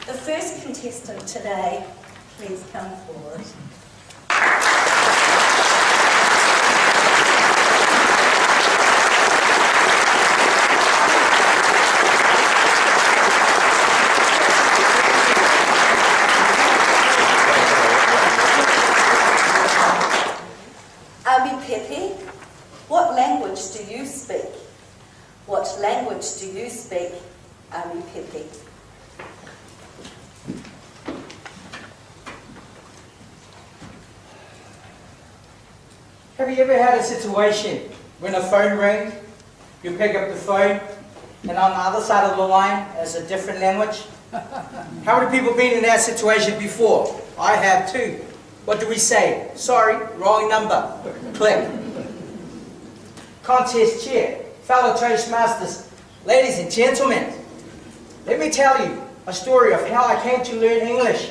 The first contestant today, please come forward. Pepe, what language do you speak? What language do you speak, Pepe? Have you ever had a situation when a phone rings, you pick up the phone, and on the other side of the line is a different language? How many people been in that situation before? I have too. What do we say? Sorry, wrong number. Click. Contest chair, fellow Toastmasters, ladies and gentlemen, let me tell you a story of how I came to learn English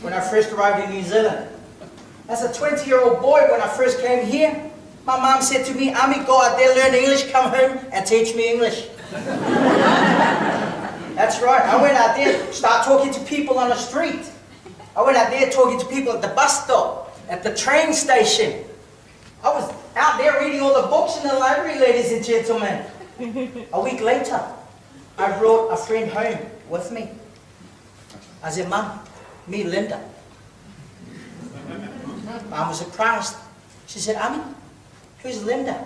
when I first arrived in New Zealand. As a 20-year-old boy, when I first came here, my mom said to me, "Ami, go out there, learn English, come home and teach me English." That's right, I went out there, start talking to people on the street. I went out there talking to people at the bus stop, at the train station. I was out there reading all the books in the library, ladies and gentlemen. A week later, I brought a friend home with me. I said, "Mum, meet Linda." Mum was surprised. She said, "Ami, who's Linda?"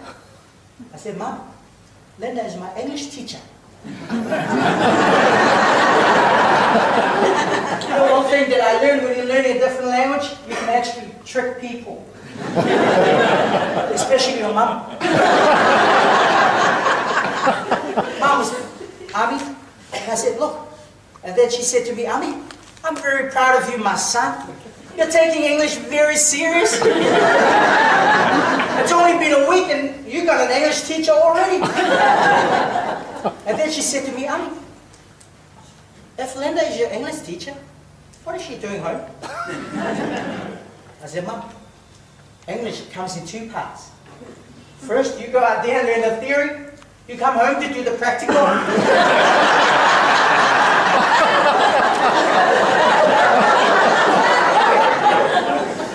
I said, "Mum, Linda is my English teacher." You know, one thing that I learned when you're learning a different language, you can actually trick people. Especially your mum. Mum was, "Ami," and I said, "Look." And then she said to me, "Ami, I'm very proud of you, my son. You're taking English very serious. It's only been a week and you got an English teacher already." And then she said to me, "Ami, if Linda is your English teacher, what is she doing home?" I said, "Mum, English comes in two parts. First, you go out there and learn the theory. You come home to do the practical."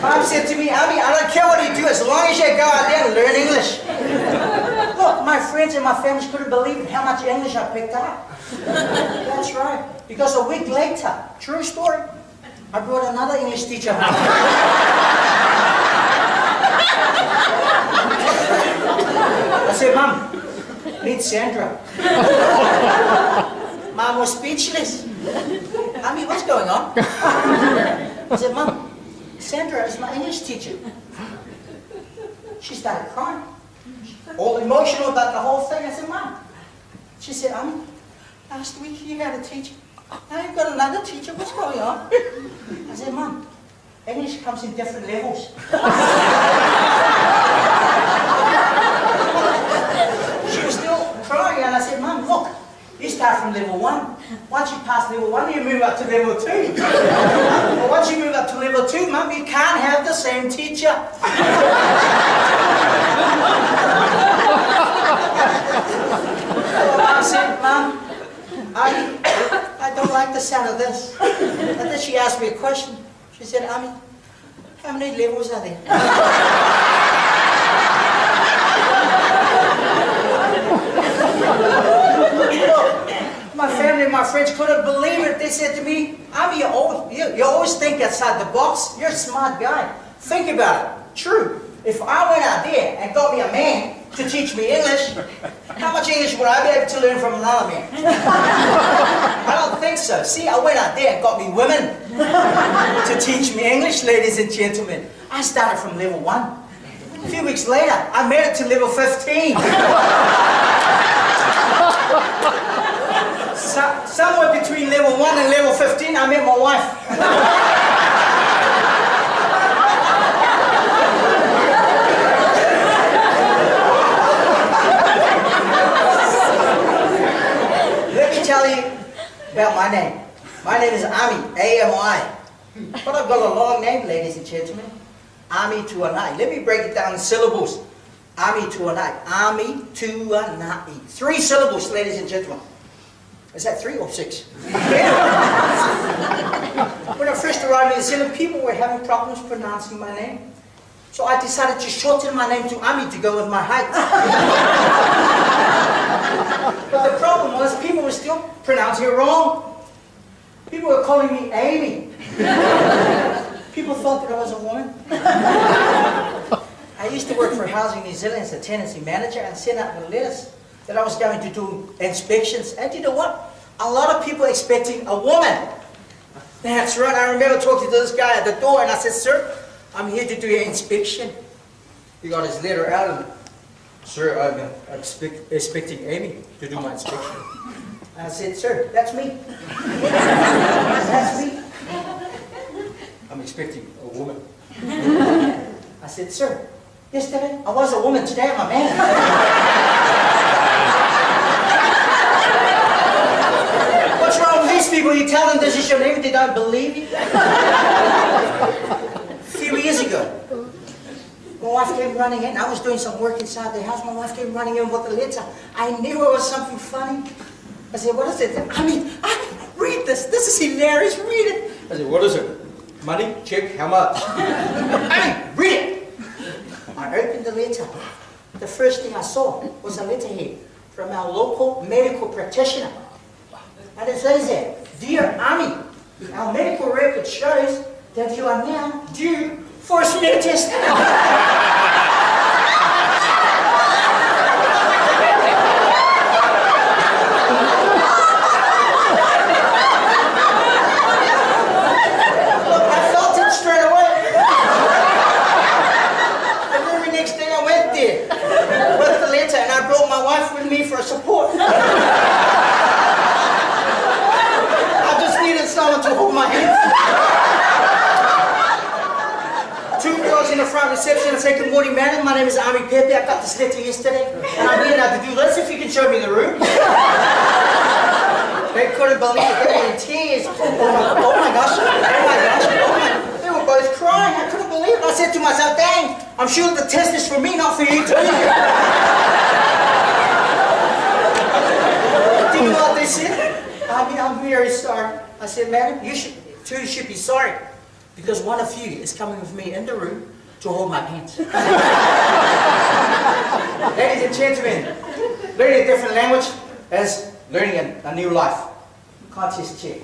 Mom said to me, "Ami, I don't care what you do as long as you go out there and learn English." Look, my friends and my family couldn't believe how much English I picked up. That's right. Because a week later, true story, I brought another English teacher home. I said, "Mum, meet Sandra." Mom was speechless. "Ami, what's going on?" I said, "Mum, Sandra is my English teacher." She started crying, all emotional about the whole thing. I said, "Mum," she said, "Ami, last week you had a teacher. Now you've got another teacher. What's going on?" I said, "Mum, English comes in different levels." She was still crying, and I said, "Mum, look, you start from level 1. Once you pass level 1, you move up to level 2. But once you move up to level 2, Mum, you can't have the same teacher." Mum said, "Mum, I don't like the sound of this." And then she asked me a question. She said, "Ami, how many levels are there?" My family and my friends couldn't believe it. They said to me, "Ami, you always think outside the box. You're a smart guy. Think about it. True. If I went out there and got me a man to teach me English, how much English would I be able to learn from another man?" I don't think so. See, I went out there and got me women to teach me English, ladies and gentlemen. I started from level 1. A few weeks later, I made it to level 15. Somewhere between level 1 and level 15, I met my wife. Let me tell you about my name. My name is Ami, A-M-I. But I've got a long name, ladies and gentlemen. Ami Tuanai. Let me break it down in syllables. Ami Tuanai. Ami Tuanai. 3 syllables, ladies and gentlemen. Is that 3 or 6? arrived in New Zealand, people were having problems pronouncing my name. So I decided to shorten my name to Ami to go with my height. But the problem was people were still pronouncing it wrong. People were calling me Amy. People thought that I was a woman. I used to work for Housing New Zealand as a tenancy manager and sent out the letters that I was going to do inspections. And you know what? A lot of people expecting a woman. That's right. I remember talking to this guy at the door and I said, "Sir, I'm here to do your inspection." He got his letter out and, "Sir, I'm expecting Amy to do my inspection." I said, "Sir, that's me." That's me. "I'm expecting a woman." I said, "Sir, yesterday I was a woman, today I'm a man." What's wrong with these people? You tell them this is your name and they don't believe you? A few years ago, my wife came running in. I was doing some work inside the house. My wife came running in with a letter. I knew it was something funny. I said, "What is it?" I mean, read this. This is hilarious. Read it. I said, "What is it?" "Money, check, how much?" I mean, read it. I opened the letter. The first thing I saw was a letterhead from our local medical practitioner. And it says there, "Dear Ami, our medical record shows that you are now due for a smear test." Look, I felt it straight away. The very next day I went there with the letter and I brought my wife with me for support. Someone to hold my hand. Two girls in the front reception. I say, "Good morning, madam. My name is Ami Pepe. I got this letter yesterday, and I'm here now to do this. If you can show me the room." They couldn't believe it. They were in tears. Oh my gosh. They were both crying. I couldn't believe it. I said to myself, "Dang, I'm sure the test is for me, not for you too." Do you know what they said? "I'm very sorry." I said, "Madam, you should be sorry, because one of you is coming with me in the room to hold my pants." Ladies and gentlemen, learning a different language is learning a new life. You can't just check.